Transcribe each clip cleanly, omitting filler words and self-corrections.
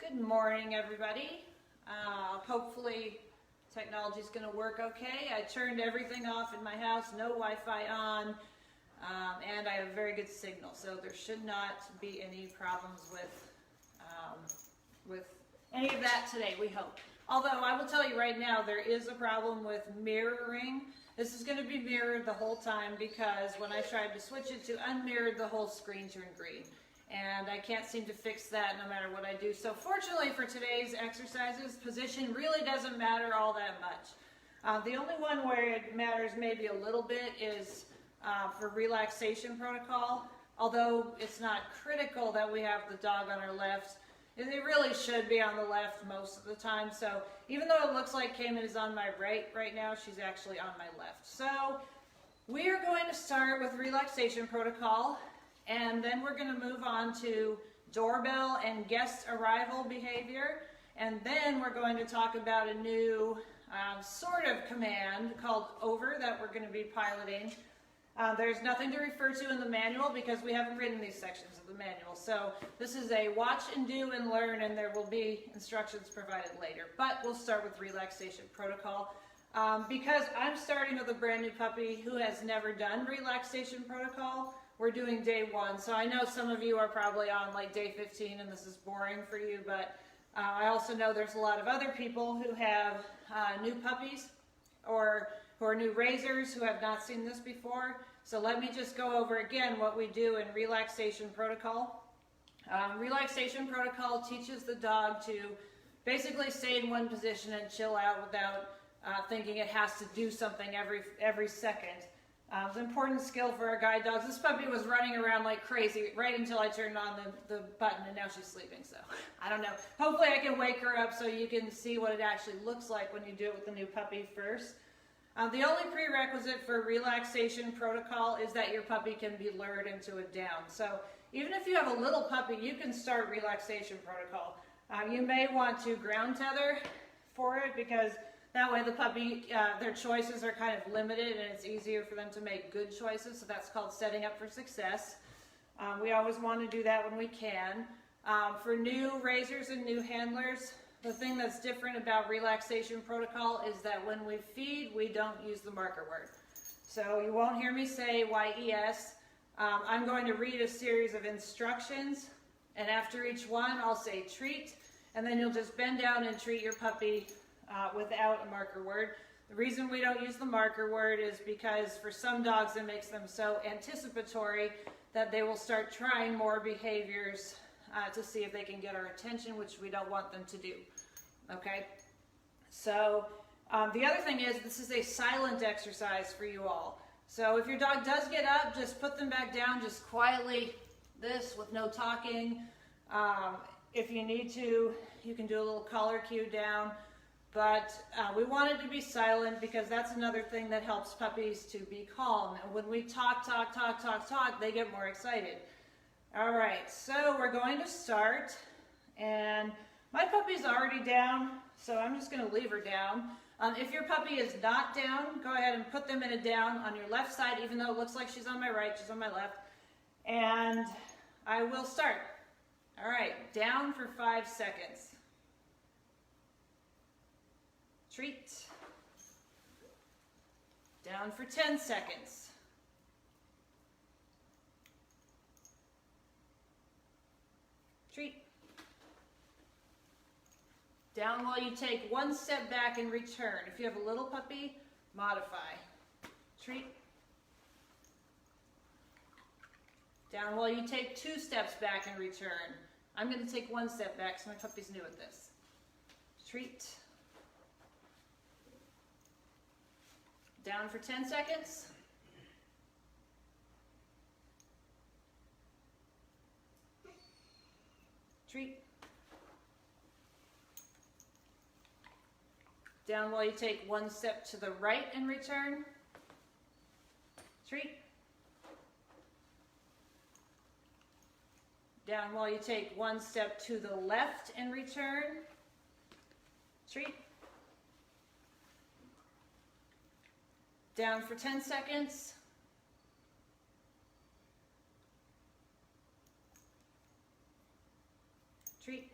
Good morning, everybody. Hopefully technology is going to work okay. I turned everything off in my house, no Wi-Fi on, and I have a very good signal, so there should not be any problems with any of that today, we hope. Although I will tell you right now, there is a problem with mirroring. This is going to be mirrored the whole time because when I tried to switch it to unmirrored, the whole screen turned green. And I can't seem to fix that no matter what I do. So fortunately for today's exercises, position really doesn't matter all that much. The only one where it matters maybe a little bit is for relaxation protocol. Although it's not critical that we have the dog on our left, it really should be on the left most of the time. So even though it looks like Cayman is on my right now, she's actually on my left. So we are going to start with relaxation protocol. And then we're going to move on to doorbell and guest arrival behavior. And then we're going to talk about a new sort of command called over that we're going to be piloting. There's nothing to refer to in the manual because we haven't written these sections of the manual. So this is a watch and do and learn, and there will be instructions provided later. But we'll start with relaxation protocol. Because I'm starting with a brand new puppy who has never done relaxation protocol, we're doing day 1, so I know some of you are probably on like day 15 and this is boring for you, but I also know there's a lot of other people who have new puppies or who are new raisers who have not seen this before. So let me just go over again what we do in relaxation protocol. Relaxation protocol teaches the dog to basically stay in one position and chill out without thinking it has to do something every second. It's an important skill for our guide dogs. This puppy was running around like crazy right until I turned on the button, and now she's sleeping, so I don't know. Hopefully I can wake her up so you can see what it actually looks like when you do it with the new puppy first. The only prerequisite for relaxation protocol is that your puppy can be lured into a down. So even if you have a little puppy, you can start relaxation protocol. You may want to ground tether for it because that way the puppy, their choices are kind of limited and it's easier for them to make good choices. So that's called setting up for success. We always want to do that when we can. For new raisers and new handlers, the thing that's different about relaxation protocol is that when we feed, we don't use the marker word. So you won't hear me say YES. I'm going to read a series of instructions, and after each one I'll say treat, and then you'll just bend down and treat your puppy without a marker word. The reason we don't use the marker word is because for some dogs it makes them so anticipatory that they will start trying more behaviors to see if they can get our attention, which we don't want them to do. Okay? So the other thing is this is a silent exercise for you all. So if your dog does get up, just put them back down, just quietly, this with no talking. If you need to, you can do a little collar cue down. But we want it to be silent because that's another thing that helps puppies to be calm. And when we talk, they get more excited. All right, so we're going to start. And my puppy's already down, so I'm just going to leave her down. If your puppy is not down, go ahead and put them in a down on your left side, even though it looks like she's on my right, she's on my left. And I will start. All right, down for 5 seconds. Treat. Down for 10 seconds. Treat. Down while you take 1 step back and return. If you have a little puppy, modify. Treat. Down while you take 2 steps back and return. I'm going to take 1 step back so my puppy's new at this. Treat. Down for 10 seconds. Treat. Down while you take 1 step to the right and return. Treat. Down while you take 1 step to the left and return. Treat. Down for 10 seconds. Treat.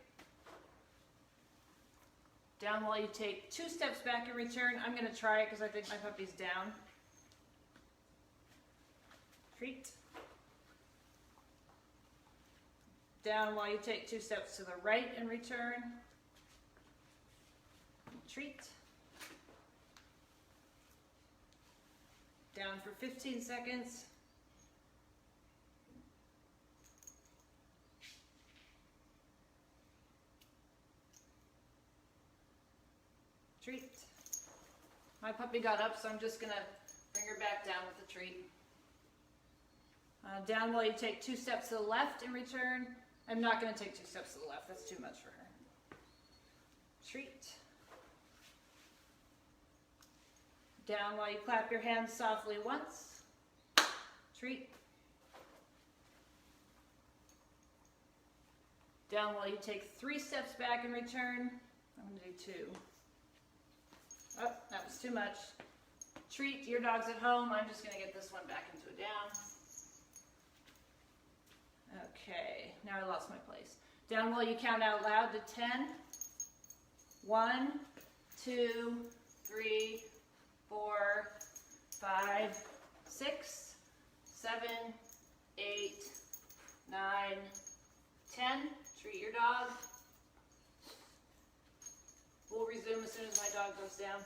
Down while you take 2 steps back and return. I'm going to try it because I think my puppy's down. Treat. Down while you take 2 steps to the right and return. Treat. Down for 15 seconds. Treat. My puppy got up, so I'm just going to bring her back down with the treat. Down while you take 2 steps to the left and return. I'm not going to take 2 steps to the left. That's too much for her. Treat. Down while you clap your hands softly once. Treat. Down while you take 3 steps back and return. I'm going to do 2. Oh, that was too much. Treat. Your dog's at home. I'm just going to get this one back into a down. Okay, now I lost my place. Down while you count out loud to 10. 1, 2, 3, 4, 5, 6, 7, 8, 9, 10. Treat your dog. We'll resume as soon as my dog goes down.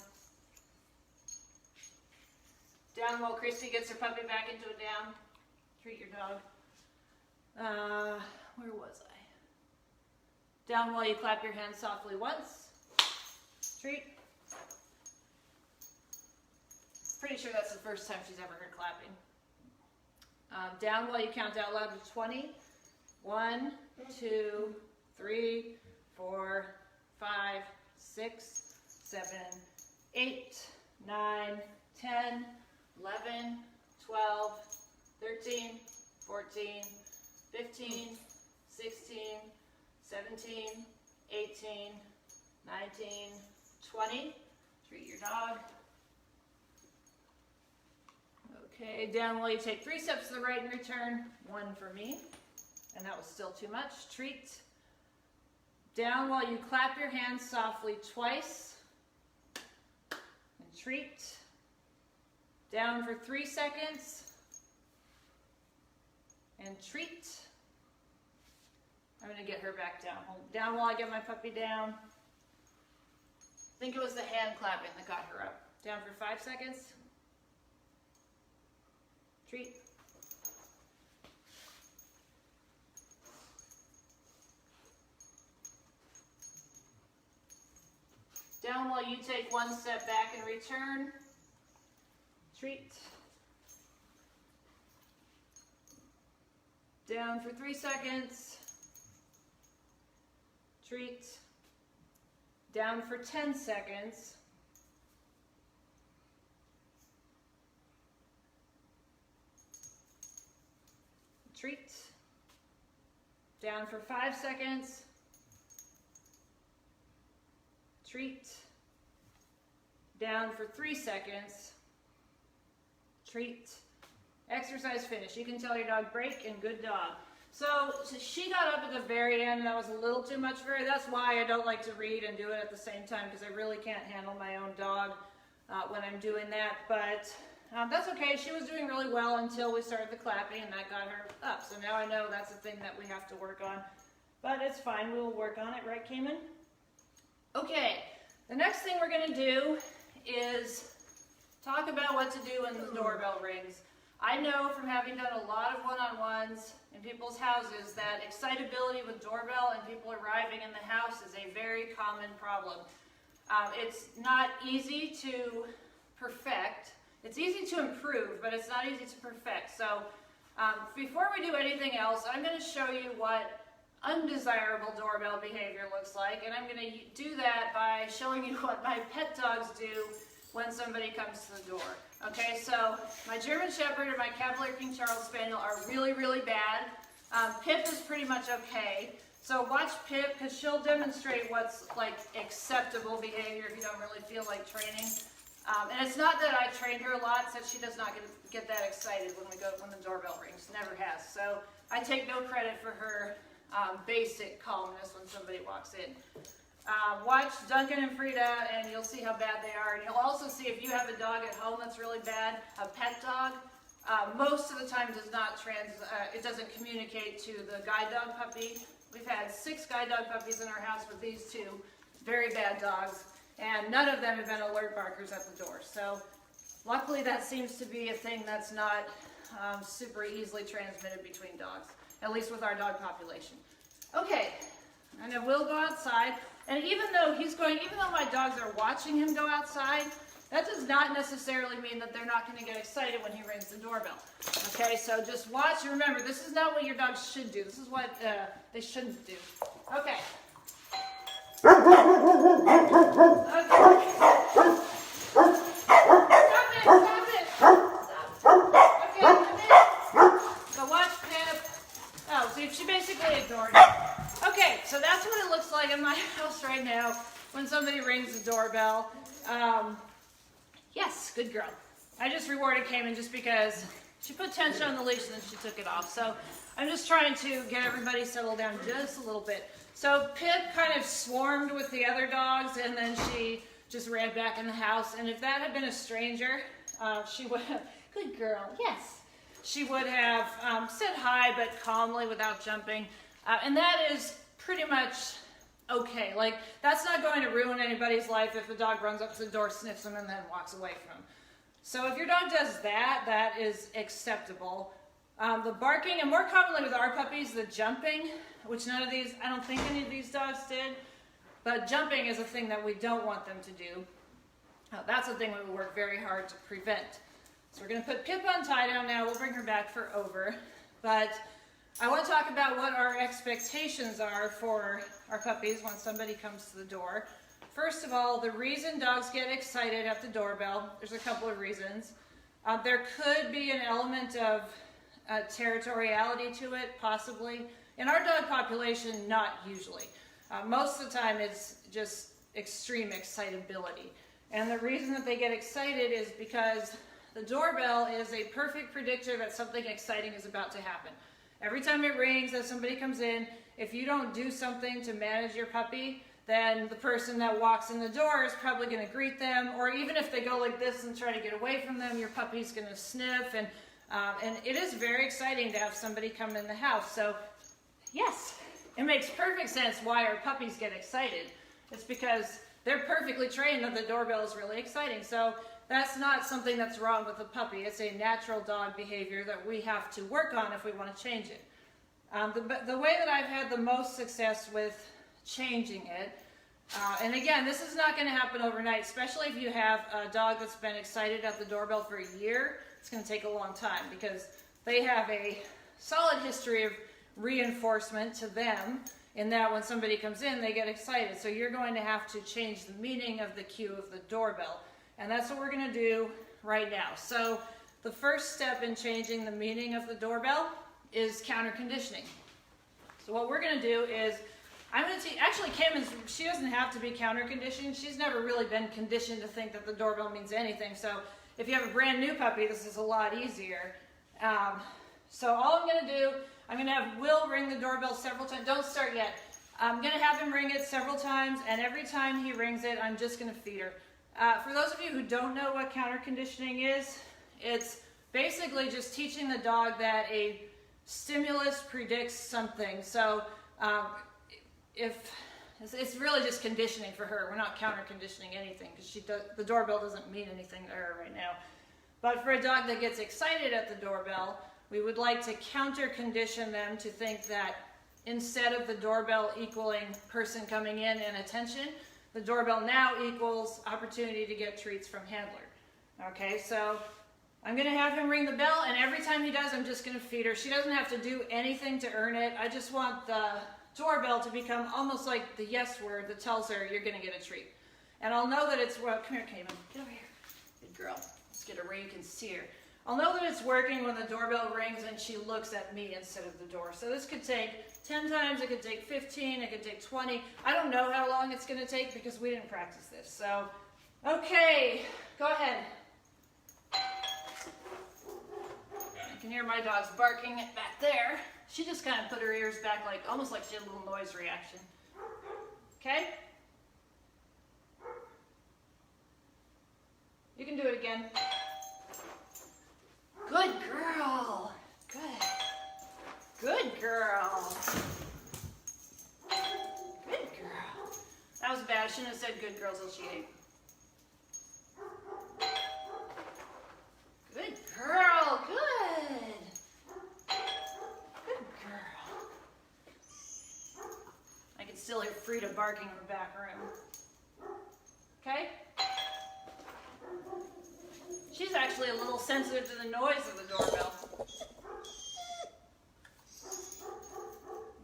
Down while Christy gets her puppy back into a down. Treat your dog. Where was I? Down while you clap your hands softly once. Treat. Pretty sure that's the first time she's ever heard clapping. Down while you count out loud to 20. 1, 2, 3, 4, 5, 6, 7, 8, 9, 10, 11, 12, 13, 14, 15, 16, 17, 18, 19, 20. Treat your dog. Okay, down while you take 3 steps to the right and return. 1 for me. And that was still too much. Treat. Down while you clap your hands softly twice. And treat. Down for 3 seconds. And treat. I'm going to get her back down. Hold down while I get my puppy down. I think it was the hand clapping that got her up. Down for 5 seconds. Treat. Down while you take 1 step back and return. Treat. Down for 3 seconds. Treat. Down for 10 seconds. Treat. Down for 5 seconds. Treat. Down for 3 seconds. Treat. Exercise finished. You can tell your dog break and good dog. So she got up at the very end. That was a little too much for her. That's why I don't like to read and do it at the same time, because I really can't handle my own dog when I'm doing that. But that's okay. She was doing really well until we started the clapping, and that got her up. So now I know that's a thing that we have to work on. But it's fine. We will work on it. Right, Cayman? Okay. The next thing we're going to do is talk about what to do when the doorbell rings. I know from having done a lot of one-on-ones in people's houses that excitability with doorbell and people arriving in the house is a very common problem. It's not easy to perfect. It's easy to improve, but it's not easy to perfect. So before we do anything else, I'm going to show you what undesirable doorbell behavior looks like, and I'm going to do that by showing you what my pet dogs do when somebody comes to the door. Okay, so my German Shepherd and my Cavalier King Charles Spaniel are really, really bad. Pip is pretty much okay. So watch Pip, because she'll demonstrate what's like acceptable behavior if you don't really feel like training. And it's not that I trained her a lot, so she does not get that excited when the doorbell rings. Never has. So I take no credit for her basic calmness when somebody walks in. Watch Duncan and Frida and you'll see how bad they are. And you'll also see if you have a dog at home that's really bad, a pet dog, most of the time does not it doesn't communicate to the guide dog puppy. We've had 6 guide dog puppies in our house with these 2 very bad dogs, and none of them have been alert barkers at the door. So luckily that seems to be a thing that's not super easily transmitted between dogs, at least with our dog population. Okay, and I will go outside, and even though my dogs are watching him go outside, that does not necessarily mean that they're not going to get excited when he rings the doorbell. Okay, so just watch and remember, this is not what your dogs should do. This is what they shouldn't do. Okay. Stop it! Stop. Okay, come in. So watch Pip. Oh, see, she basically ignored him. Okay, so that's what it looks like in my house right now when somebody rings the doorbell. Yes, good girl. I just rewarded Cayman just because she put tension on the leash and then she took it off. So I'm just trying to get everybody settled down just a little bit. So Pip kind of swarmed with the other dogs and then she just ran back in the house. And if that had been a stranger, she would have, good girl, yes. She would have said hi, but calmly without jumping. And that is pretty much okay. Like, that's not going to ruin anybody's life if the dog runs up to the door, sniffs them, and then walks away from them. So if your dog does that, that is acceptable. The barking, and more commonly with our puppies, the jumping, which I don't think any of these dogs did, but jumping is a thing that we don't want them to do. That's a thing we will work very hard to prevent. So we're going to put Pip on tie down now. We'll bring her back for over. But I want to talk about what our expectations are for our puppies when somebody comes to the door. First of all, the reason dogs get excited at the doorbell, there's a couple of reasons. There could be an element of territoriality to it, possibly. In our dog population, not usually. Most of the time it's just extreme excitability. And the reason that they get excited is because the doorbell is a perfect predictor that something exciting is about to happen. Every time it rings as somebody comes in, if you don't do something to manage your puppy, then the person that walks in the door is probably going to greet them, or even if they go like this and try to get away from them, your puppy's going to sniff, and it is very exciting to have somebody come in the house. So yes, it makes perfect sense why our puppies get excited. It's because they're perfectly trained that the doorbell is really exciting. So that's not something that's wrong with the puppy. It's a natural dog behavior that we have to work on if we want to change it. The way that I've had the most success with changing it, and again, this is not going to happen overnight, especially if you have a dog that's been excited at the doorbell for a year. It's going to take a long time because they have a solid history of reinforcement to them in that when somebody comes in, they get excited. So you're going to have to change the meaning of the cue of the doorbell. And that's what we're going to do right now. So the first step in changing the meaning of the doorbell is counter conditioning. So what we're going to do is, I'm going to teach, actually Kim, she doesn't have to be counter conditioned. She's never really been conditioned to think that the doorbell means anything. So if you have a brand new puppy, this is a lot easier. So all I'm going to do, I'm going to have Will ring the doorbell several times. Don't start yet. I'm going to have him ring it several times, and every time he rings it, I'm just going to feed her. For those of you who don't know what counter conditioning is, it's basically just teaching the dog that a stimulus predicts something. So if it's really just conditioning for her. We're not counter conditioning anything because the doorbell doesn't mean anything to her right now. But for a dog that gets excited at the doorbell, we would like to counter condition them to think that instead of the doorbell equaling person coming in and attention, the doorbell now equals opportunity to get treats from handler. Okay, so I'm going to have him ring the bell, and every time he does, I'm just going to feed her. She doesn't have to do anything to earn it. I just want the doorbell to become almost like the yes word that tells her you're going to get a treat. And I'll know that it's, well, come here, Cayman, get over here. Good girl. Let's get her where you can see her. I'll know that it's working when the doorbell rings and she looks at me instead of the door. So this could take 10 times, it could take 15, it could take 20. I don't know how long it's going to take because we didn't practice this. So, okay, go ahead. I can hear my dog's barking back there. She just kind of put her ears back, like almost like she had a little noise reaction. Okay? You can do it again. Good girl. Good. Good girl. Good girl. That was bad. I shouldn't have said good girl till she ate. Good girl. Good. Good girl. I can still hear Frida barking in the back room. Okay? She's actually a little sensitive to the noise of the doorbell.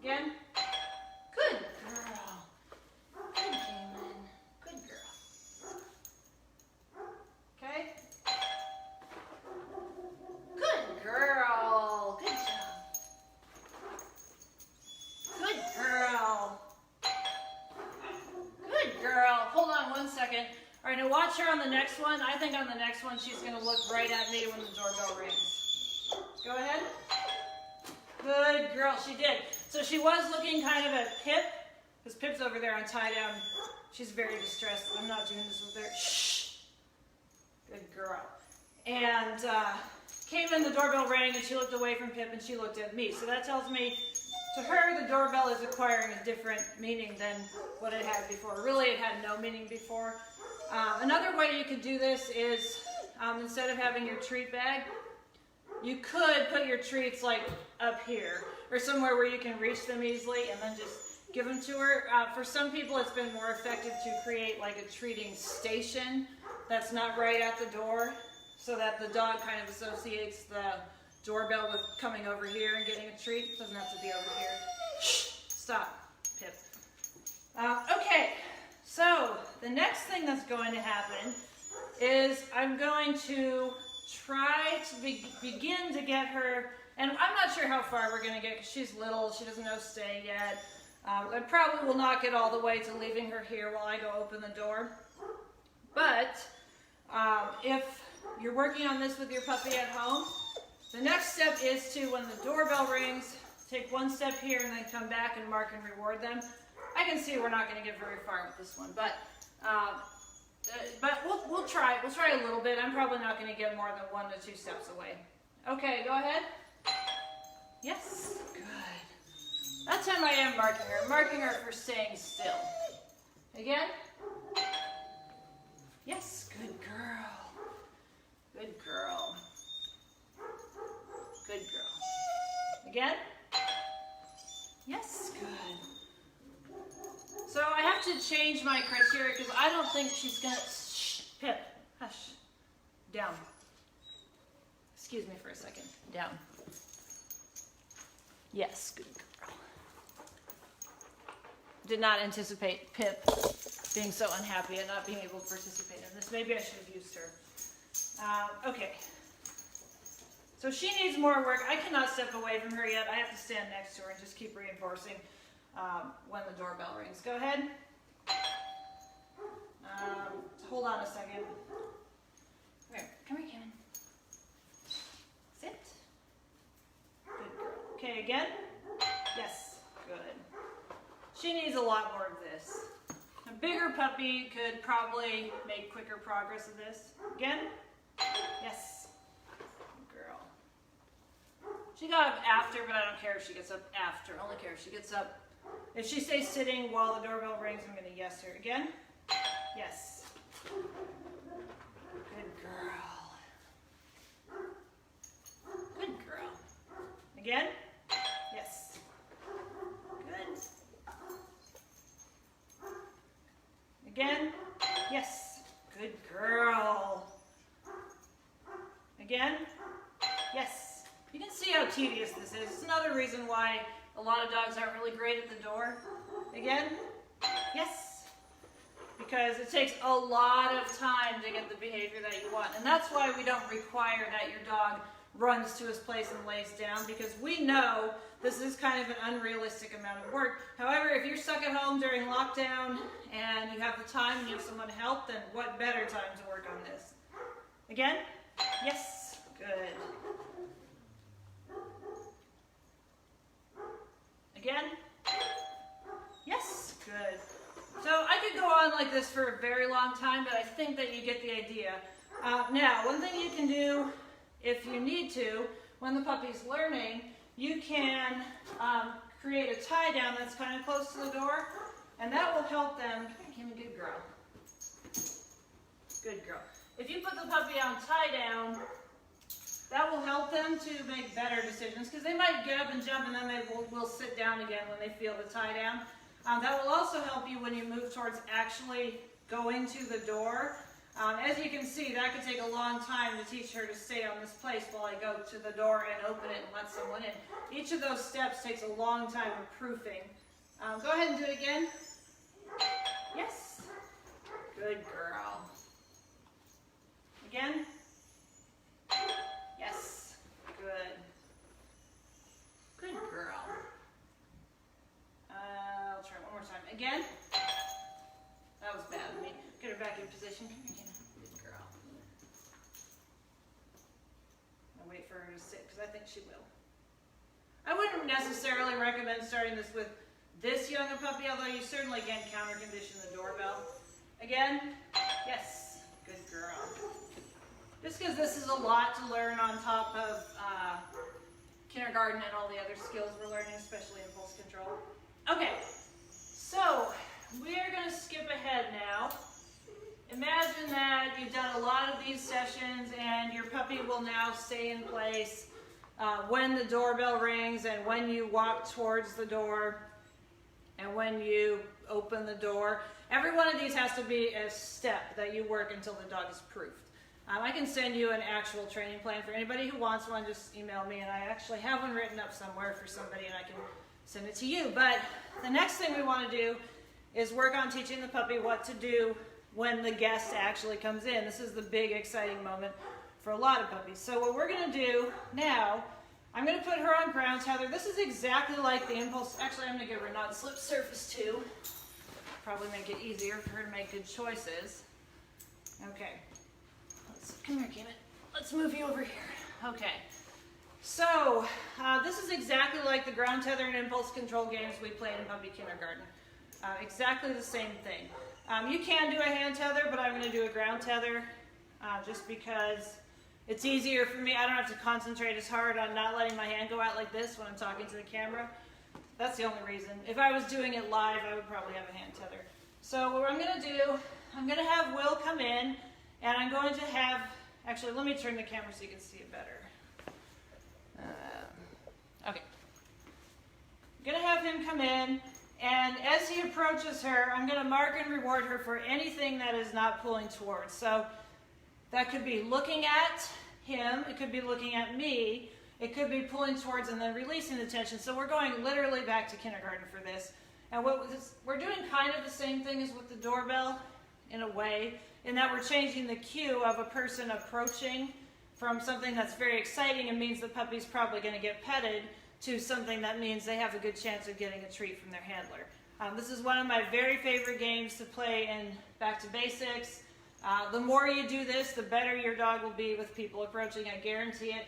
Again. Good girl. Good, Caitlin. Good girl. Okay. Good girl. Good job. Good girl. Good girl. Hold on one second. All right, now watch her on the next one. I think on the next one, she's going to look right at me when the doorbell rings. Go ahead. Good girl, she did. So she was looking kind of at Pip, because Pip's over there on tie down. She's very distressed. I'm not doing this with her. Shh. Good girl. And came in, the doorbell rang, and she looked away from Pip, and she looked at me. So that tells me, to her, the doorbell is acquiring a different meaning than what it had before. Really, it had no meaning before. Another way you could do this is, instead of having your treat bag, you could put your treats like up here or somewhere where you can reach them easily and then just give them to her. For some people, it's been more effective to create like a treating station that's not right at the door so that the dog kind of associates the doorbell with coming over here and getting a treat. It doesn't have to be over here. Shh, stop, Pip. Okay, so the next thing that's going to happen is I'm going to try to begin to get her, and I'm not sure how far we're going to get because she's little, she doesn't know stay yet. I probably will not get all the way to leaving her here while I go open the door. But if you're working on this with your puppy at home, the next step is to, when the doorbell rings, take one step here and then come back and mark and reward them. I can see we're not going to get very far with this one, but we'll try. We'll try a little bit. I'm probably not going to get more than 1 to 2 steps away. Okay, go ahead. Yes, good. That time I am marking her. I'm marking her for staying still. Again. Yes, good girl. Good girl. Good girl. Again. Yes, good. So I have to change my criteria because I don't think she's going to... Shh, Pip, hush. Down. Excuse me for a second. Down. Yes, good girl. Did not anticipate Pip being so unhappy and not being able to participate in this. Maybe I should have used her. Okay. So she needs more work. I cannot step away from her yet. I have to stand next to her and just keep reinforcing when the doorbell rings. Go ahead. Hold on a second. Okay, come here, Ken. Sit. Good girl. Okay, again. Yes, good. She needs a lot more of this. A bigger puppy could probably make quicker progress of this. Again. Yes. Good girl. She got up after, but I don't care if she gets up after. I only care if she gets up. If she stays sitting while the doorbell rings, I'm going to yes her. Again. Yes. Good girl. Good girl. Again. Yes. Good. Again. Yes. Good girl. Again. Yes. You can see how tedious this is. It's another reason why a lot of dogs aren't really great at the door. Again. Yes. Because it takes a lot of time to get the behavior that you want. And that's why we don't require that your dog runs to his place and lays down, because we know this is kind of an unrealistic amount of work. However, if you're stuck at home during lockdown and you have the time and you have someone to help, then what better time to work on this? Again? Yes. Good. Again? Yes. Good. So I could go on like this for a very long time, but I think that you get the idea. Now, one thing you can do if you need to, when the puppy's learning, you can create a tie down that's kind of close to the door, and that will help them. Come here, good girl. Good girl. If you put the puppy on tie down, that will help them to make better decisions, because they might get up and jump and then they will sit down again when they feel the tie down. That will also help you when you move towards actually going to the door. As you can see, that could take a long time to teach her to stay on this place while I go to the door and open it and let someone in. Each of those steps takes a long time of proofing. Go ahead and do it again. Yes. Good girl. Again. Yes. Good. Good girl. I'll try one more time. Again. That was bad of me. Get her back in position. Come here, Kenna. Good girl. I'll wait for her to sit, because I think she will. I wouldn't necessarily recommend starting this with this young a puppy, although you certainly can counter condition the doorbell. Again. Yes. Good girl. Just because this is a lot to learn on top of kindergarten and all the other skills we're learning, especially impulse control. Okay, so we are going to skip ahead now. Imagine that you've done a lot of these sessions and your puppy will now stay in place when the doorbell rings and when you walk towards the door and when you open the door. Every one of these has to be a step that you work until the dog is proofed. I can send you an actual training plan for anybody who wants one. Just email me, and I actually have one written up somewhere for somebody, and I can send it to you. But the next thing we want to do is work on teaching the puppy what to do when the guest actually comes in. This is the big, exciting moment for a lot of puppies. So what we're going to do now, I'm going to put her on ground tether. This is exactly like the impulse. Actually, I'm going to give her a non-slip surface too. Probably make it easier for her to make good choices. Okay. Come here, Cayman. Let's move you over here. Okay. So, this is exactly like the ground tether and impulse control games we played in puppy kindergarten. Exactly the same thing. You can do a hand tether, but I'm going to do a ground tether just because it's easier for me. I don't have to concentrate as hard on not letting my hand go out like this when I'm talking to the camera. That's the only reason. If I was doing it live, I would probably have a hand tether. So what I'm going to do, I'm going to have Will come in, and I'm going to have, actually let me turn the camera so you can see it better. Okay. I'm going to have him come in, and as he approaches her, I'm going to mark and reward her for anything that is not pulling towards. So that could be looking at him, it could be looking at me, it could be pulling towards and then releasing the tension. So we're going literally back to kindergarten for this. And we're doing kind of the same thing as with the doorbell in a way, in that we're changing the cue of a person approaching from something that's very exciting and means the puppy's probably going to get petted to something that means they have a good chance of getting a treat from their handler. This is one of my very favorite games to play in Back to Basics. The more you do this, the better your dog will be with people approaching, I guarantee it.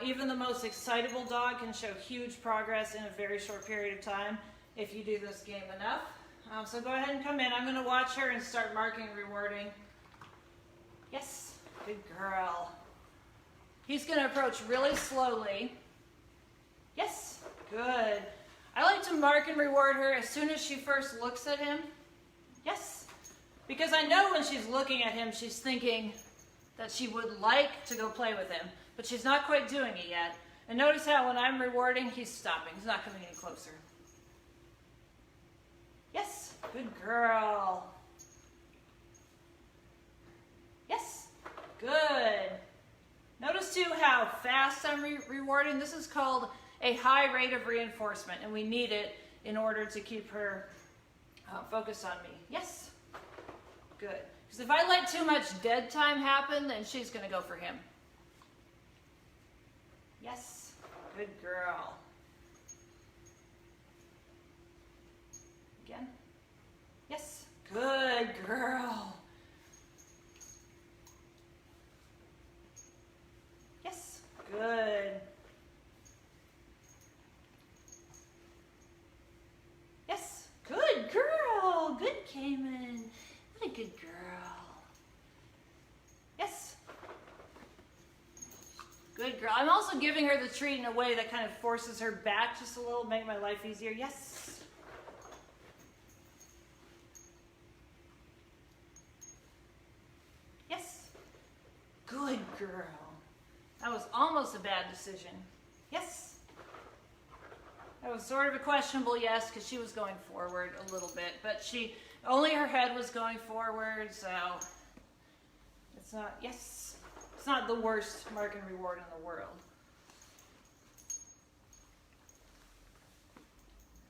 Even the most excitable dog can show huge progress in a very short period of time if you do this game enough. So go ahead and come in. I'm going to watch her and start marking and rewarding. Yes, good girl. He's going to approach really slowly. Yes, good. I like to mark and reward her as soon as she first looks at him. Yes, because I know when she's looking at him, she's thinking that she would like to go play with him, but she's not quite doing it yet. And notice how when I'm rewarding, he's stopping. He's not coming any closer. Yes, good girl. Yes, good. Notice too how fast I'm rewarding. This is called a high rate of reinforcement, and we need it in order to keep her focused on me. Yes, good. Because if I let too much dead time happen, then she's going to go for him. Yes, good girl. Again. Yes, good girl. Yes, good. Yes, good girl. Good Cayman. What a good girl. Yes, good girl. I'm also giving her the treat in a way that kind of forces her back just a little, make my life easier. Yes. Yes. Good girl. That was almost a bad decision. Yes. That was sort of a questionable yes, because she was going forward a little bit, but only her head was going forward, so it's not, yes. It's not the worst mark and reward in the world.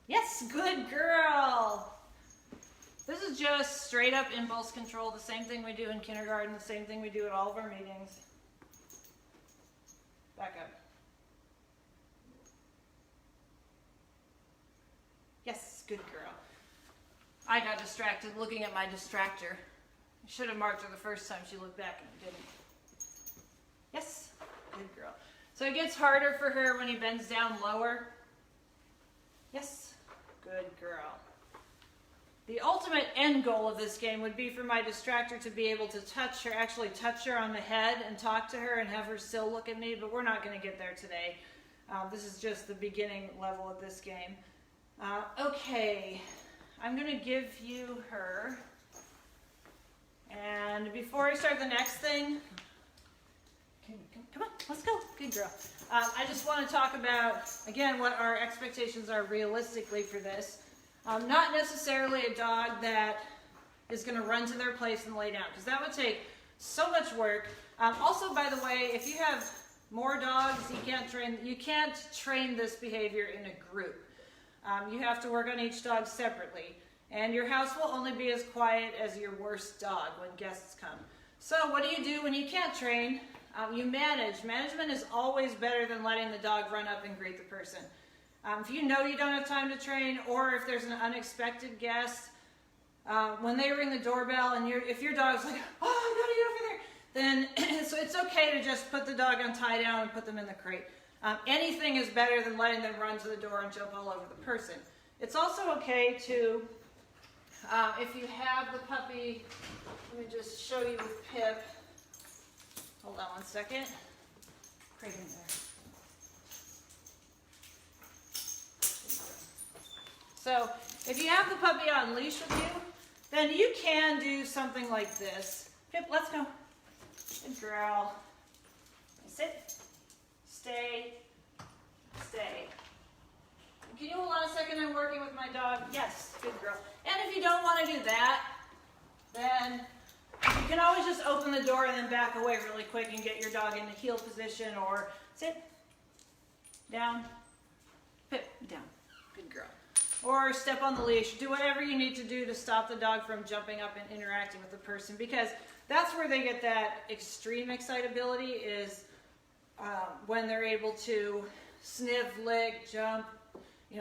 Yes, good girl. This is just straight up impulse control, the same thing we do in kindergarten, the same thing we do at all of our meetings. Back up. Yes, good girl. I got distracted looking at my distractor. I should have marked her the first time she looked back and didn't. Yes, good girl. So it gets harder for her when he bends down lower. Yes, good girl. The ultimate end goal of this game would be for my distractor to be able to touch her, actually touch her on the head and talk to her and have her still look at me, but we're not going to get there today. This is just the beginning level of this game. Okay, I'm going to give you her. And before I start the next thing, come on, let's go. Good girl. I just want to talk about, again, what our expectations are realistically for this. Not necessarily a dog that is going to run to their place and lay down, because that would take so much work. Also, by the way, if you have more dogs, you can't train this behavior in a group. You have to work on each dog separately. And your house will only be as quiet as your worst dog when guests come. So what do you do when you can't train? You manage. Management is always better than letting the dog run up and greet the person. If you know you don't have time to train, or if there's an unexpected guest, when they ring the doorbell and if your dog's like, oh, I gotta get over there, then so it's okay to just put the dog on tie down and put them in the crate. Anything is better than letting them run to the door and jump all over the person. It's also okay to, if you have the puppy, let me just show you with Pip. Hold on one second. Crate in there. So if you have the puppy on leash with you, then you can do something like this. Pip, let's go. Good girl. Sit. Stay. Stay. Can you hold on a second? I'm working with my dog. Yes, good girl. And if you don't want to do that, then you can always just open the door and then back away really quick and get your dog in the heel position, or sit. Down. Pip, down. Good girl. Or step on the leash. Do whatever you need to do to stop the dog from jumping up and interacting with the person, because that's where they get that extreme excitability, is when they're able to sniff, lick, jump,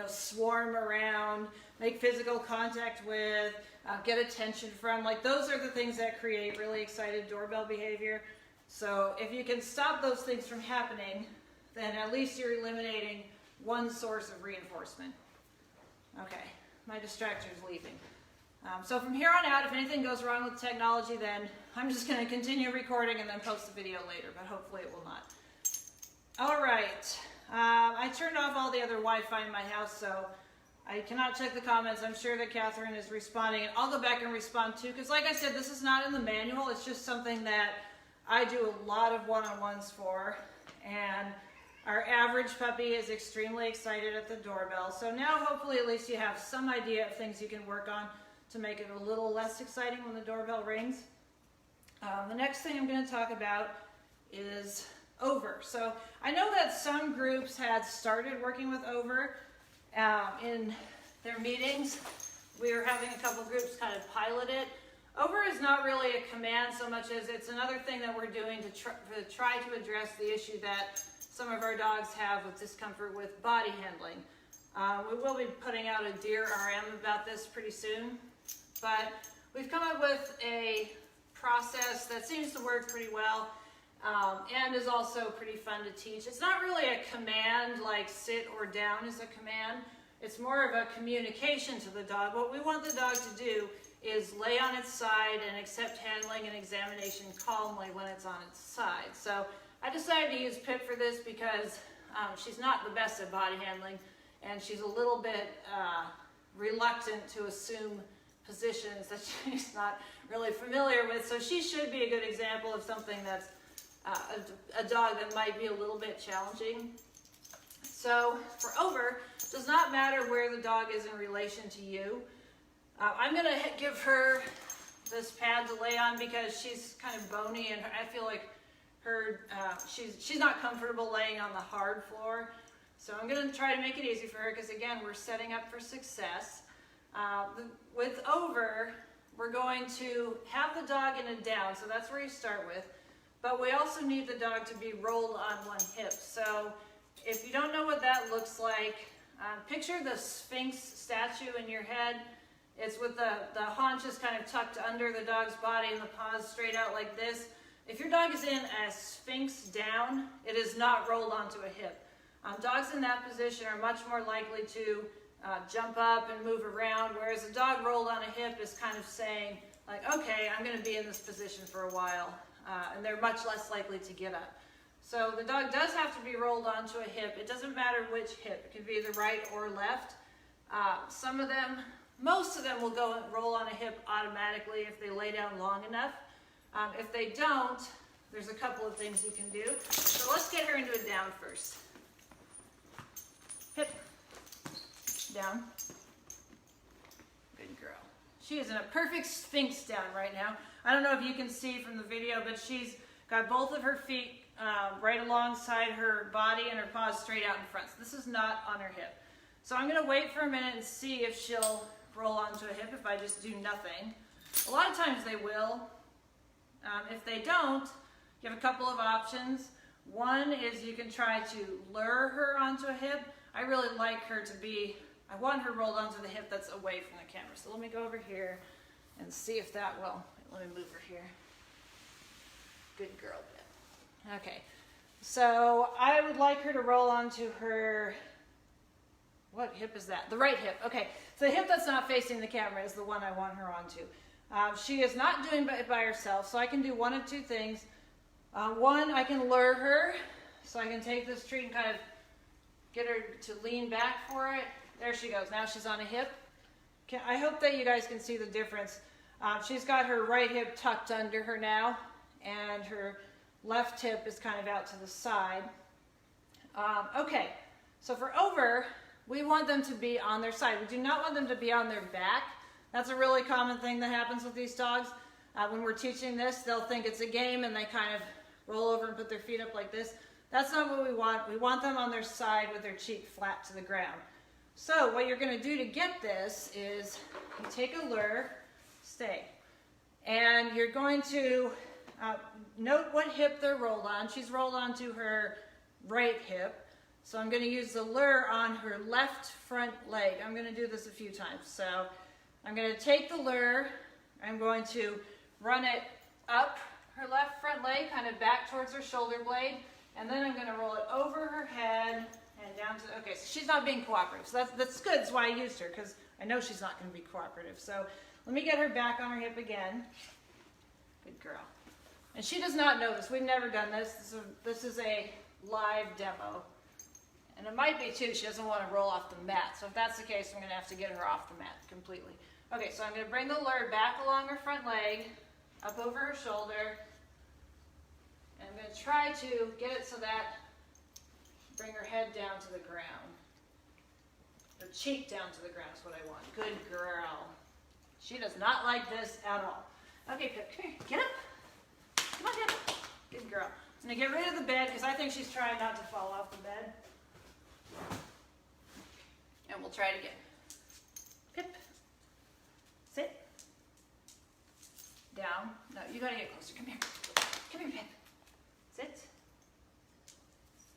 swarm around, make physical contact with, get attention from. Like, those are the things that create really excited doorbell behavior. So if you can stop those things from happening, then at least you're eliminating one source of reinforcement. Okay, my distractor is leaving. So from here on out, if anything goes wrong with technology, then I'm just going to continue recording and then post the video later, but hopefully it will not. All right, I turned off all the other Wi-Fi in my house, so I cannot check the comments. I'm sure that Catherine is responding, and I'll go back and respond too, because like I said, this is not in the manual. It's just something that I do a lot of one-on-ones for, and our average puppy is extremely excited at the doorbell. So now hopefully at least you have some idea of things you can work on to make it a little less exciting when the doorbell rings. The next thing I'm going to talk about is over. So I know that some groups had started working with over in their meetings. We were having a couple groups kind of pilot it. Over is not really a command so much as it's another thing that we're doing to try to address the issue that some of our dogs have with discomfort with body handling. We will be putting out a Dear RM about this pretty soon, but we've come up with a process that seems to work pretty well and is also pretty fun to teach. It's not really a command like sit or down is a command. It's more of a communication to the dog. What we want the dog to do is lay on its side and accept handling and examination calmly when it's on its side. So I decided to use Pip for this because she's not the best at body handling, and she's a little bit reluctant to assume positions that she's not really familiar with. So she should be a good example of something that's a dog that might be a little bit challenging. So for Over, it does not matter where the dog is in relation to you. I'm going to give her this pad to lay on because she's kind of bony, and I feel like she's not comfortable laying on the hard floor. So I'm going to try to make it easy for her because, again, we're setting up for success. With Over, we're going to have the dog in a down, so that's where you start with. But we also need the dog to be rolled on one hip. So if you don't know what that looks like, picture the Sphinx statue in your head. It's with the haunches kind of tucked under the dog's body and the paws straight out like this. If your dog is in a Sphinx down, it is not rolled onto a hip. Dogs in that position are much more likely to jump up and move around, whereas a dog rolled on a hip is kind of saying, like, okay, I'm going to be in this position for a while, and they're much less likely to get up. So the dog does have to be rolled onto a hip. It doesn't matter which hip. It can be either right or left. Most of them will go and roll on a hip automatically if they lay down long enough. If they don't, there's a couple of things you can do. So let's get her into a down first. Hip, down. Good girl. She is in a perfect Sphinx down right now. I don't know if you can see from the video, but she's got both of her feet right alongside her body and her paws straight out in front. So this is not on her hip. So I'm going to wait for a minute and see if she'll roll onto a hip if I just do nothing. A lot of times they will. If they don't, you have a couple of options. One is you can try to lure her onto a hip. I really like her to be, I want her rolled onto the hip that's away from the camera. So let me go over here and see if that will. Let me move her here. Good girl, Bit. Okay, so I would like her to roll onto her, what hip is that? The right hip. Okay, so the hip that's not facing the camera is the one I want her onto. She is not doing it by herself, so I can do one of two things. One, I can lure her, so I can take this treat and kind of get her to lean back for it. There she goes. Now she's on a hip. I hope that you guys can see the difference. She's got her right hip tucked under her now, and her left hip is kind of out to the side. Okay, so for Over, we want them to be on their side. We do not want them to be on their back. That's a really common thing that happens with these dogs. When we're teaching this, they'll think it's a game and they kind of roll over and put their feet up like this. That's not what we want. We want them on their side with their cheek flat to the ground. So what you're going to do to get this is you take a lure, stay, and you're going to note what hip they're rolled on. She's rolled onto her right hip. So I'm going to use the lure on her left front leg. I'm going to do this a few times. So I'm going to take the lure, I'm going to run it up her left front leg, kind of back towards her shoulder blade, and then I'm going to roll it over her head and down to, okay, so she's not being cooperative. So that's good, that's why I used her, because I know she's not going to be cooperative. So let me get her back on her hip again. Good girl. And she does not know this. We've never done this. This is a live demo. And it might be too, she doesn't want to roll off the mat. So if that's the case, I'm going to have to get her off the mat completely. Okay, so I'm going to bring the lure back along her front leg, up over her shoulder. And I'm going to try to get it so that, bring her head down to the ground. Her cheek down to the ground is what I want. Good girl. She does not like this at all. Okay, Pip, come here. Get up. Come on, Pip. Good girl. I'm going to get rid of the bed because I think she's trying not to fall off the bed. And we'll try it again. Pip. Sit. Down. No, you gotta get closer. Come here. Come here, Pip. Sit.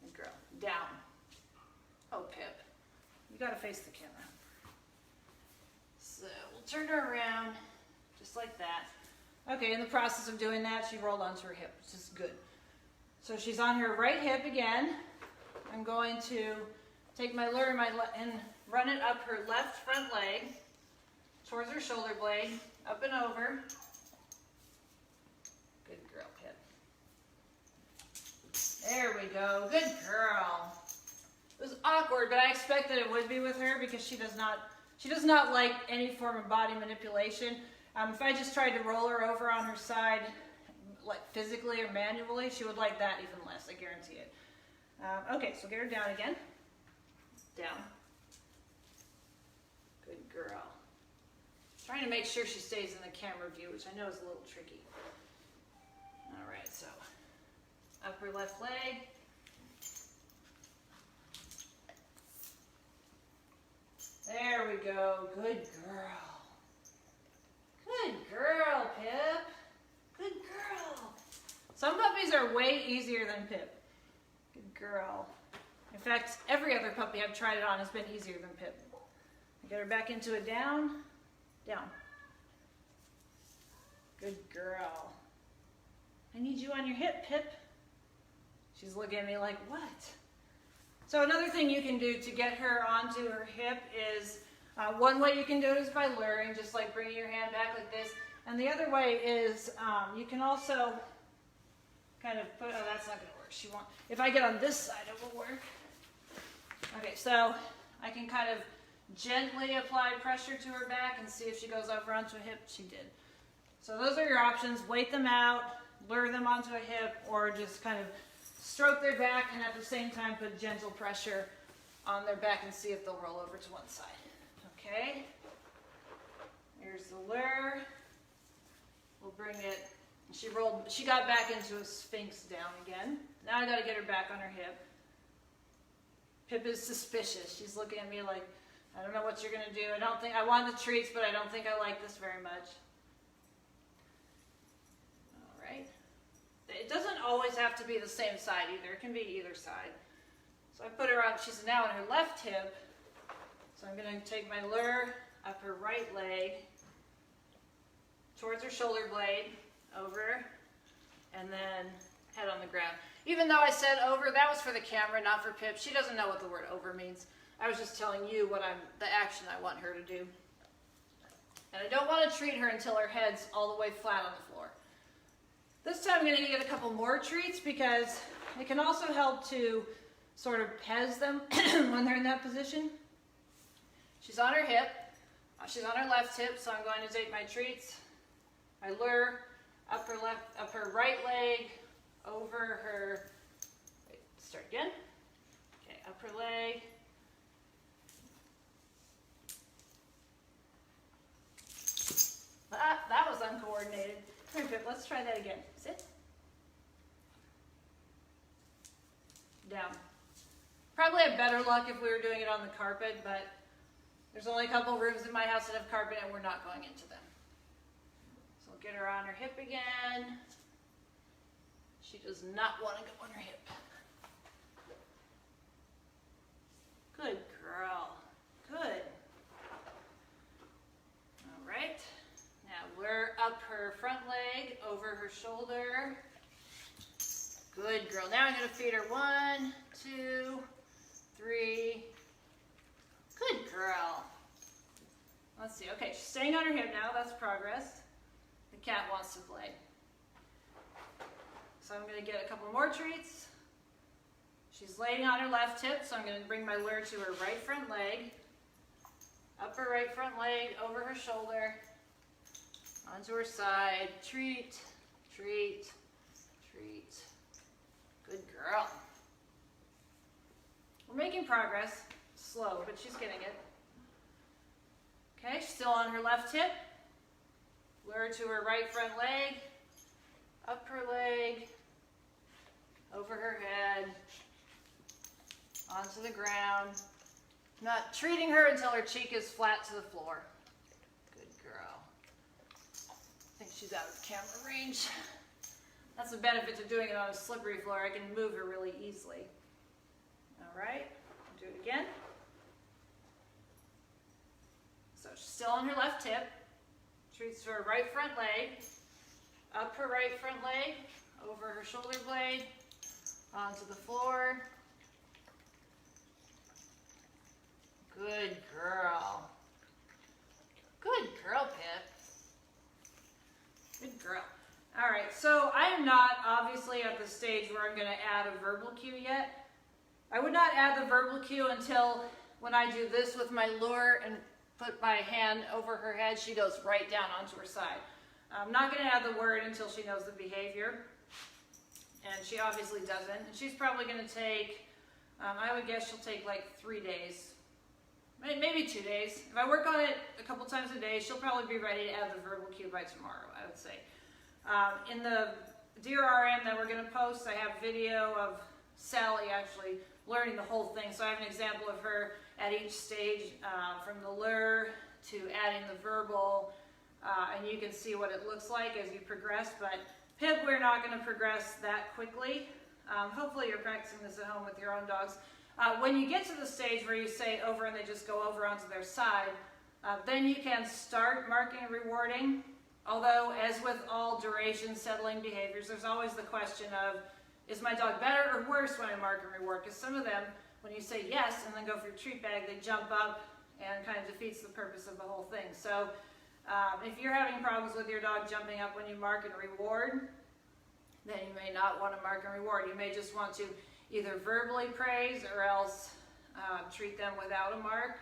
Good girl. Down. Oh, Pip. You gotta face the camera. So we'll turn her around just like that. Okay, in the process of doing that, she rolled onto her hip, which is good. So she's on her right hip again. I'm going to take my lure and run it up her left front leg towards her shoulder blade, up and over. Good girl, Pip. There we go. Good girl. It was awkward, but I expected it would be with her because she does not like any form of body manipulation. If I just tried to roll her over on her side, like physically or manually, she would like that even less, I guarantee it. Okay, so get her down again. Down. Good girl. Trying to make sure she stays in the camera view, which I know is a little tricky. All right, so upper left leg. There we go. Good girl. Good girl, Pip. Good girl. Some puppies are way easier than Pip. Good girl. In fact, every other puppy I've tried it on has been easier than Pip. Get her back into a down. Down. Good girl. I need you on your hip, Pip. She's looking at me like, what? So another thing you can do to get her onto her hip is, one way you can do it is by luring, just like bringing your hand back like this. And the other way is, you can also kind of put, oh, that's not going to work. She won't, if I get on this side, it will work. Okay, so I can kind of gently apply pressure to her back and see if she goes over onto a hip. She did. So those are your options. Wait them out, lure them onto a hip, or just kind of stroke their back and at the same time put gentle pressure on their back and see if they'll roll over to one side. Okay, here's the lure. We'll bring it. She got back into a sphinx down again. Now I got to get her back on her hip. Pip is suspicious. She's looking at me like, I don't know what you're going to do. I want the treats, but I don't think I like this very much. All right. It doesn't always have to be the same side either. It can be either side. So I put her on, she's now on her left hip. So I'm going to take my lure up her right leg, towards her shoulder blade, over, and then head on the ground. Even though I said over, that was for the camera, not for Pip. She doesn't know what the word over means. I was just telling you what the action I want her to do. And I don't want to treat her until her head's all the way flat on the floor. This time I'm going to get a couple more treats because it can also help to sort of pez them when they're in that position. She's on her hip. She's on her left hip, so I'm going to take my treats. I lure up her right leg, over her, wait, start again. Okay, up her leg. That was uncoordinated. Come here, Pip, let's try that again. Sit. Down. Probably have better luck if we were doing it on the carpet, but there's only a couple rooms in my house that have carpet and we're not going into them. So get her on her hip again. She does not want to go on her hip. Good girl. Good. All right. Now we're up her front leg, over her shoulder. Good girl. Now I'm going to feed her 1, 2, 3. Good girl. Let's see. Okay, she's staying on her hip now. That's progress. The cat wants to play. So I'm going to get a couple more treats. She's laying on her left hip, so I'm going to bring my lure to her right front leg. Up her right front leg, over her shoulder, onto her side. Treat, treat, treat. Good girl. We're making progress. Slow, but she's getting it. Okay, she's still on her left hip. Lure to her right front leg. Up her leg. Over her head. Onto the ground. Not treating her until her cheek is flat to the floor. Good girl. I think she's out of camera range. That's the benefit of doing it on a slippery floor. I can move her really easily. All right, do it again. So she's still on her left hip. Treats to her right front leg. Up her right front leg. Over her shoulder blade. Onto the floor. Good girl. Good girl, Pip. Good girl. All right, so I am not obviously honestly at the stage where I'm going to add a verbal cue yet. I would not add the verbal cue until when I do this with my lure and put my hand over her head, she goes right down onto her side. I'm not going to add the word until she knows the behavior, and she obviously doesn't. And she's probably going to take, I would guess she'll take like 3 days, maybe 2 days. If I work on it a couple times a day, she'll probably be ready to add the verbal cue by tomorrow, I would say. In the Dear RM that we're going to post, I have video of Sally actually learning the whole thing. So I have an example of her at each stage, from the lure to adding the verbal, and you can see what it looks like as you progress. But Pip, we're not going to progress that quickly. Hopefully you're practicing this at home with your own dogs. When you get to the stage where you say over and they just go over onto their side, then you can start marking and rewarding. Although, as with all duration settling behaviors, there's always the question of, is my dog better or worse when I mark and reward? Because some of them, when you say yes and then go for your treat bag, they jump up and kind of defeats the purpose of the whole thing. So if you're having problems with your dog jumping up when you mark and reward, then you may not want to mark and reward. You may just want to either verbally praise or else treat them without a mark.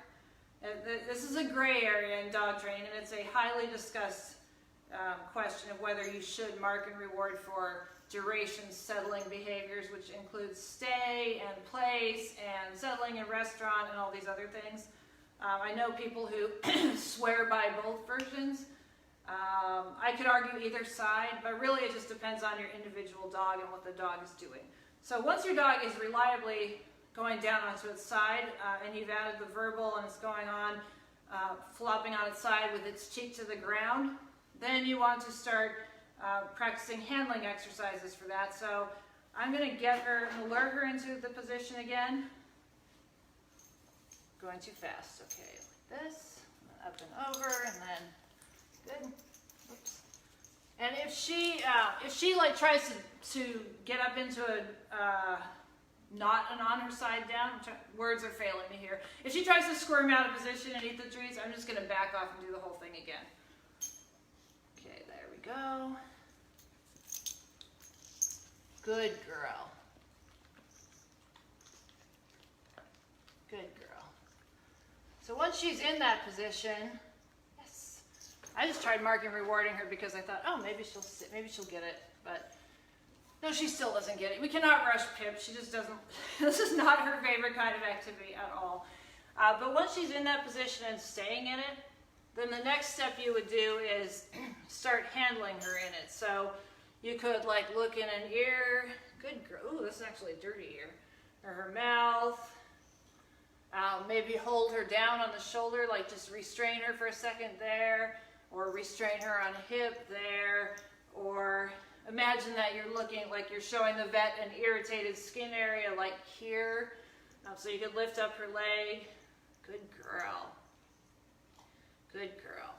This is a gray area in dog training, and it's a highly discussed question of whether you should mark and reward for duration settling behaviors, which includes stay and place and settling in restaurant and all these other things. I know people who swear by both versions. I could argue either side, but really it just depends on your individual dog and what the dog is doing. So once your dog is reliably going down onto its side, and you've added the verbal and it's going on, flopping on its side with its cheek to the ground, then you want to start practicing handling exercises for that. So I'm going to get her, lure her into the position again. Going too fast. Okay, like this, up and over, and then good. Oops. And if she like tries to get up into a not an on her side down, words are failing me here. If she tries to squirm out of position and eat the treats, I'm just going to back off and do the whole thing again. Okay, there we go. Good girl. Good girl. So once she's in that position, yes. I just tried marking rewarding her because I thought, oh, maybe she'll sit, maybe she'll get it, but no, she still doesn't get it. We cannot rush Pip. She just doesn't, this is not her favorite kind of activity at all. But once she's in that position and staying in it, then the next step you would do is start handling her in it. So you could like look in an ear, good girl, ooh, this is actually a dirty ear, or her mouth. Maybe hold her down on the shoulder, like just restrain her for a second there, or restrain her on a hip there, or imagine that you're looking like you're showing the vet an irritated skin area like here. So you could lift up her leg. Good girl. Good girl.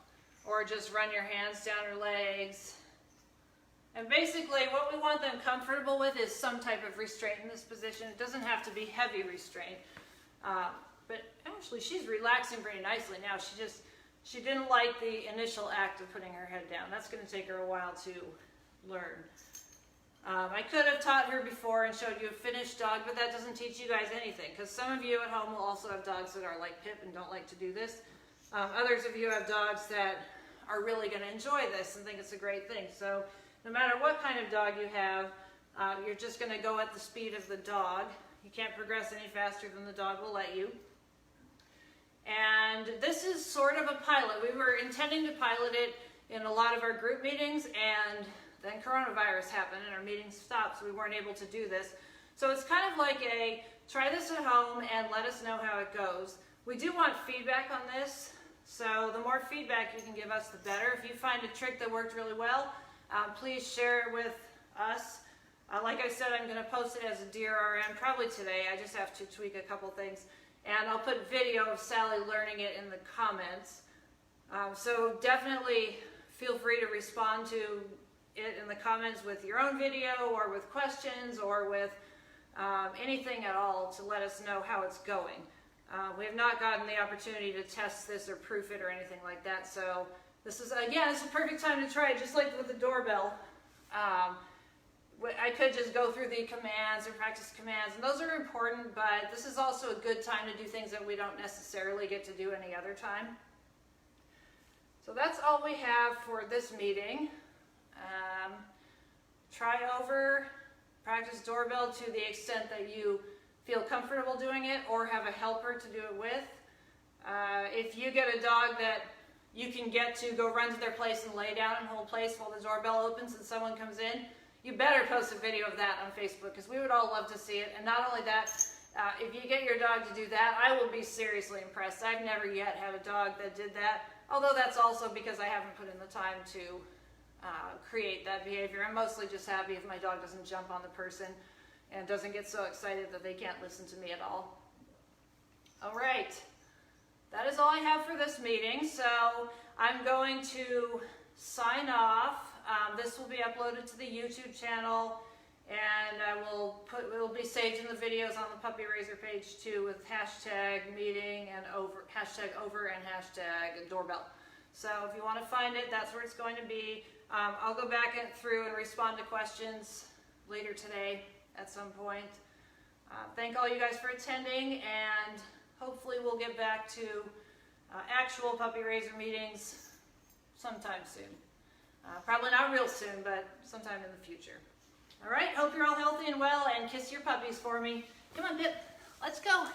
Or just run your hands down her legs. And basically what we want them comfortable with is some type of restraint in this position. It doesn't have to be heavy restraint. But actually she's relaxing pretty nicely now. She didn't like the initial act of putting her head down. That's going to take her a while to learn. I could have taught her before and showed you a finished dog, but that doesn't teach you guys anything, because some of you at home will also have dogs that are like Pip and don't like to do this. Others of you have dogs that are really going to enjoy this and think it's a great thing. So no matter what kind of dog you have, you're just going to go at the speed of the dog. You can't progress any faster than the dog will let you. And this is sort of a pilot. We were intending to pilot it in a lot of our group meetings, and then coronavirus happened and our meetings stopped, so we weren't able to do this. So it's kind of like a try this at home and let us know how it goes. We do want feedback on this, so the more feedback you can give us, the better. If you find a trick that worked really well, please share it with us. Like I said, I'm going to post it as a Dear RM probably today. I just have to tweak a couple things. And I'll put video of Sally learning it in the comments. So definitely feel free to respond to it in the comments with your own video or with questions or with anything at all to let us know how it's going. We have not gotten the opportunity to test this or proof it or anything like that. So this is, again, it's a perfect time to try it, just like with the doorbell. I could just go through the commands or practice commands, and those are important, but this is also a good time to do things that we don't necessarily get to do any other time. So that's all we have for this meeting. Try over, practice doorbell to the extent that you feel comfortable doing it or have a helper to do it with. If you get a dog that you can get to go run to their place and lay down and hold place while the doorbell opens and someone comes in, you better post a video of that on Facebook, because we would all love to see it. And not only that, if you get your dog to do that, I will be seriously impressed. I've never yet had a dog that did that, although that's also because I haven't put in the time to create that behavior. I'm mostly just happy if my dog doesn't jump on the person and doesn't get so excited that they can't listen to me at all. All right, that is all I have for this meeting. So I'm going to sign off. This will be uploaded to the YouTube channel, and it will be saved in the videos on the Puppy Raiser page too, with hashtag meeting and hashtag over and hashtag doorbell. So if you want to find it, that's where it's going to be. I'll go back through and respond to questions later today at some point. Thank all you guys for attending, and hopefully we'll get back to actual Puppy Raiser meetings sometime soon. Probably not real soon, but sometime in the future. All right, hope you're all healthy and well, and kiss your puppies for me. Come on, Pip, let's go.